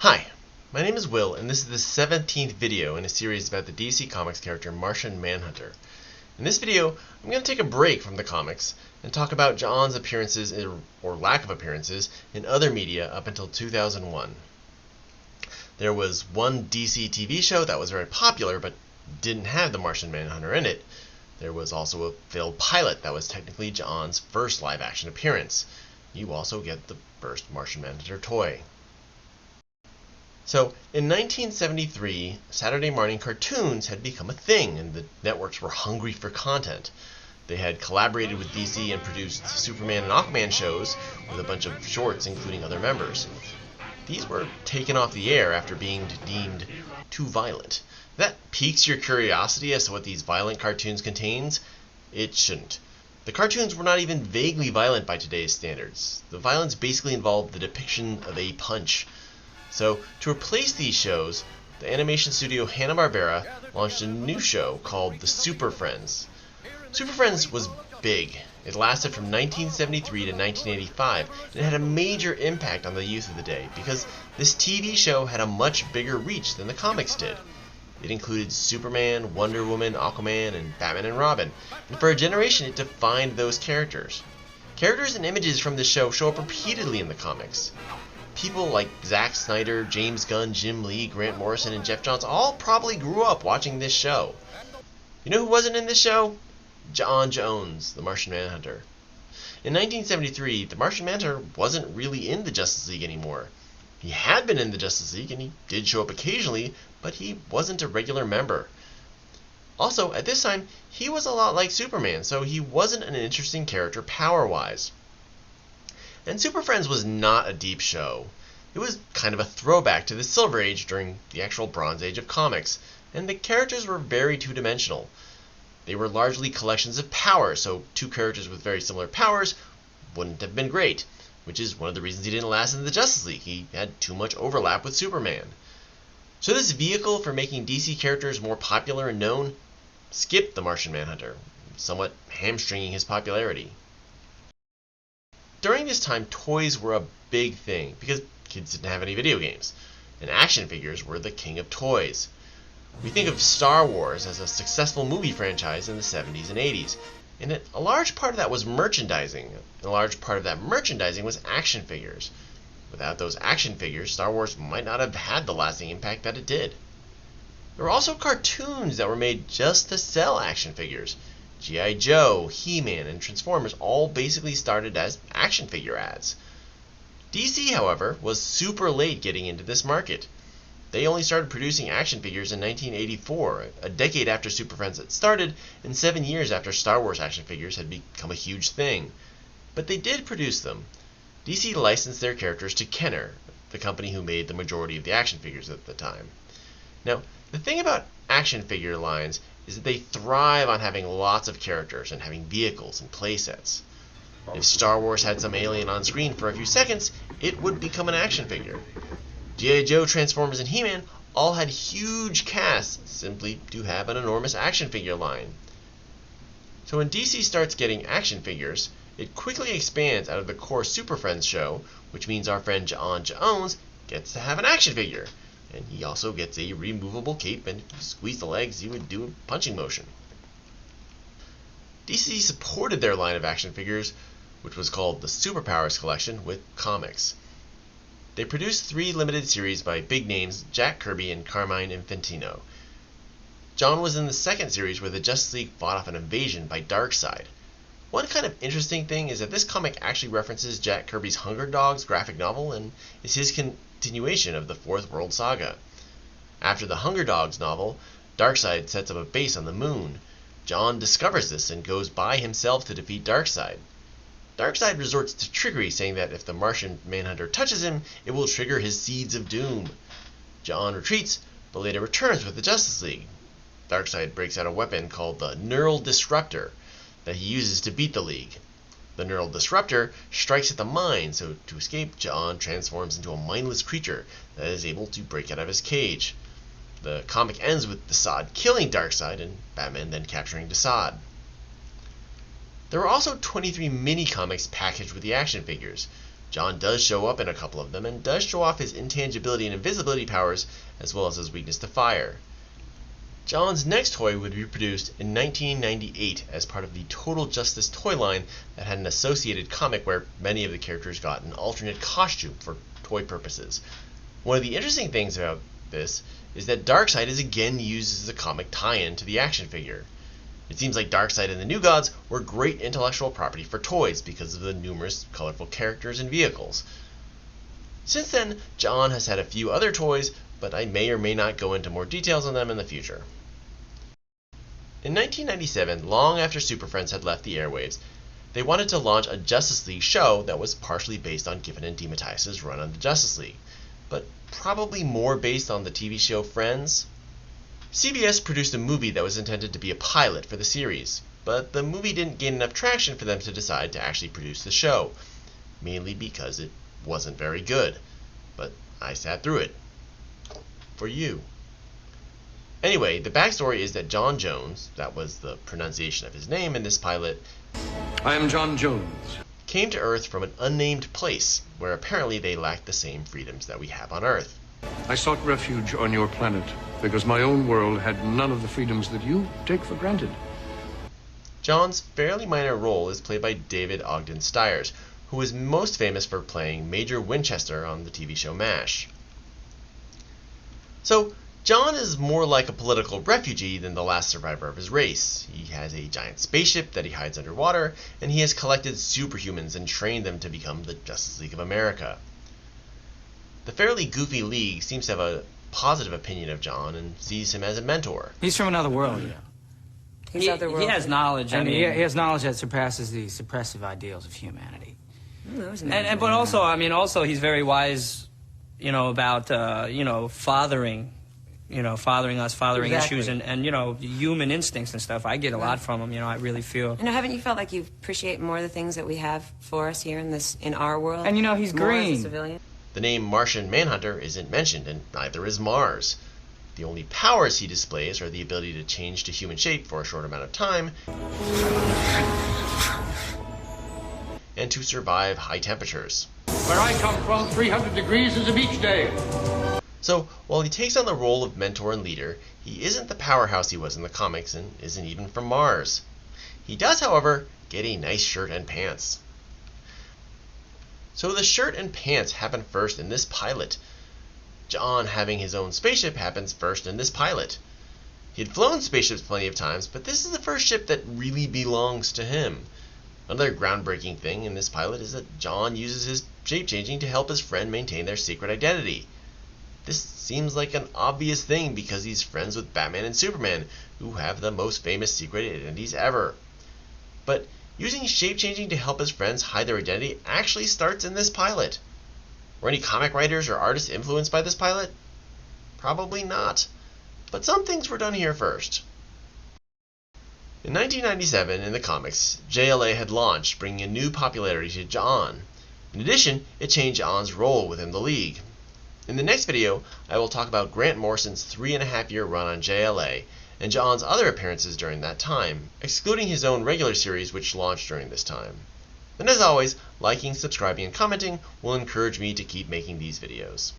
Hi, my name is Will, and this is the 17th video in a series about the DC Comics character Martian Manhunter. In this video, I'm going to take a break from the comics and talk about John's appearances, or lack of appearances, in other media up until 2001. There was one DC TV show that was very popular but didn't have the Martian Manhunter in it. There was also a failed pilot that was technically John's first live-action appearance. You also get the first Martian Manhunter toy. So, in 1973, Saturday morning cartoons had become a thing, and the networks were hungry for content. They had collaborated with DC and produced Superman and Aquaman shows with a bunch of shorts including other members. These were taken off the air after being deemed too violent. If that piques your curiosity as to what these violent cartoons contains, it shouldn't. The cartoons were not even vaguely violent by today's standards. The violence basically involved the depiction of a punch. So, to replace these shows, the animation studio Hanna-Barbera launched a new show called the Superfriends. Superfriends was big. It lasted from 1973 to 1985, and it had a major impact on the youth of the day because this TV show had a much bigger reach than the comics did. It included Superman, Wonder Woman, Aquaman, and Batman and Robin, and for a generation it defined those characters. Characters and images from this show up repeatedly in the comics. People like Zack Snyder, James Gunn, Jim Lee, Grant Morrison, and Jeff Johns all probably grew up watching this show. You know who wasn't in this show? John Jones, the Martian Manhunter. In 1973, the Martian Manhunter wasn't really in the Justice League anymore. He had been in the Justice League, and he did show up occasionally, but he wasn't a regular member. Also, at this time, he was a lot like Superman, so he wasn't an interesting character power-wise. And Super Friends was not a deep show. It was kind of a throwback to the Silver Age during the actual Bronze Age of comics, and the characters were very two-dimensional. They were largely collections of power, so two characters with very similar powers wouldn't have been great, which is one of the reasons he didn't last in the Justice League. He had too much overlap with Superman. So this vehicle for making DC characters more popular and known skipped the Martian Manhunter, somewhat hamstringing his popularity. During this time, toys were a big thing because kids didn't have any video games, and action figures were the king of toys. We think of Star Wars as a successful movie franchise in the 70s and 80s, and a large part of that was merchandising, and a large part of that merchandising was action figures. Without those action figures, Star Wars might not have had the lasting impact that it did. There were also cartoons that were made just to sell action figures. G.I. Joe, He-Man, and Transformers all basically started as action figure ads. DC, however, was super late getting into this market. They only started producing action figures in 1984, a decade after Super Friends had started, and 7 years after Star Wars action figures had become a huge thing. But they did produce them. DC licensed their characters to Kenner, the company who made the majority of the action figures at the time. Now, the thing about action figure lines is that they thrive on having lots of characters and having vehicles and playsets. If Star Wars had some alien on screen for a few seconds, it would become an action figure. G.I. Joe, Transformers, and He-Man all had huge casts simply to have an enormous action figure line. So when DC starts getting action figures, it quickly expands out of the core Super Friends show, which means our friend John Jones gets to have an action figure. And he also gets a removable cape, and if you squeeze the legs, he would do a punching motion. DC supported their line of action figures, which was called the Superpowers Collection, with comics. They produced 3 limited series by big names Jack Kirby and Carmine Infantino. John was in the second series where the Justice League fought off an invasion by Darkseid. One kind of interesting thing is that this comic actually references Jack Kirby's Hunger Dogs graphic novel and is his continuation of the Fourth World Saga. After the Hunger Dogs novel, Darkseid sets up a base on the moon. John discovers this and goes by himself to defeat Darkseid. Darkseid resorts to trickery, saying that if the Martian Manhunter touches him, it will trigger his seeds of doom. John retreats, but later returns with the Justice League. Darkseid breaks out a weapon called the Neural Disruptor that he uses to beat the League. The Neural Disruptor strikes at the mind, so to escape, John transforms into a mindless creature that is able to break out of his cage. The comic ends with Desaad killing Darkseid and Batman then capturing Desaad. There were also 23 mini-comics packaged with the action figures. John does show up in a couple of them and does show off his intangibility and invisibility powers as well as his weakness to fire. John's next toy would be produced in 1998 as part of the Total Justice toy line that had an associated comic where many of the characters got an alternate costume for toy purposes. One of the interesting things about this is that Darkseid is again used as a comic tie-in to the action figure. It seems like Darkseid and the New Gods were great intellectual property for toys because of the numerous colorful characters and vehicles. Since then, John has had a few other toys, but I may or may not go into more details on them in the future. In 1997, long after Superfriends had left the airwaves, they wanted to launch a Justice League show that was partially based on Giffen and DeMatteis's run on the Justice League, but probably more based on the TV show Friends. CBS produced a movie that was intended to be a pilot for the series, but the movie didn't gain enough traction for them to decide to actually produce the show, mainly because it wasn't very good. But I sat through it. For you. Anyway, the backstory is that John Jones, that was the pronunciation of his name in this pilot, I am John Jones, came to Earth from an unnamed place where apparently they lacked the same freedoms that we have on Earth. I sought refuge on your planet because my own world had none of the freedoms that you take for granted. John's fairly minor role is played by David Ogden Stiers, who is most famous for playing Major Winchester on the TV show MASH. So, John is more like a political refugee than the last survivor of his race. He has a giant spaceship that he hides underwater, and he has collected superhumans and trained them to become the Justice League of America. The fairly goofy League seems to have a positive opinion of John and sees him as a mentor. He's from another world, He has knowledge. And he has knowledge that surpasses the suppressive ideals of humanity. But also he's very wise, about fathering us, fathering Exactly. issues, and human instincts and stuff. I get a lot from him. I really feel. Haven't you felt like you appreciate more the things that we have for us here in our world? And he's more green. as a civilian? The name Martian Manhunter isn't mentioned, and neither is Mars. The only powers he displays are the ability to change to human shape for a short amount of time, and to survive high temperatures. Where I come from, 300 degrees is a beach day. So, while he takes on the role of mentor and leader, he isn't the powerhouse he was in the comics and isn't even from Mars. He does, however, get a nice shirt and pants. So the shirt and pants happen first in this pilot. John having his own spaceship happens first in this pilot. He had flown spaceships plenty of times, but this is the first ship that really belongs to him. Another groundbreaking thing in this pilot is that John uses his shape-changing to help his friend maintain their secret identity. This seems like an obvious thing because he's friends with Batman and Superman, who have the most famous secret identities ever. But using shape-changing to help his friends hide their identity actually starts in this pilot. Were any comic writers or artists influenced by this pilot? Probably not. But some things were done here first. In 1997, in the comics, JLA had launched, bringing a new popularity to John. In addition, it changed John's role within the League. In the next video, I will talk about Grant Morrison's 3.5-year run on JLA, and John's other appearances during that time, excluding his own regular series which launched during this time. And as always, liking, subscribing, and commenting will encourage me to keep making these videos.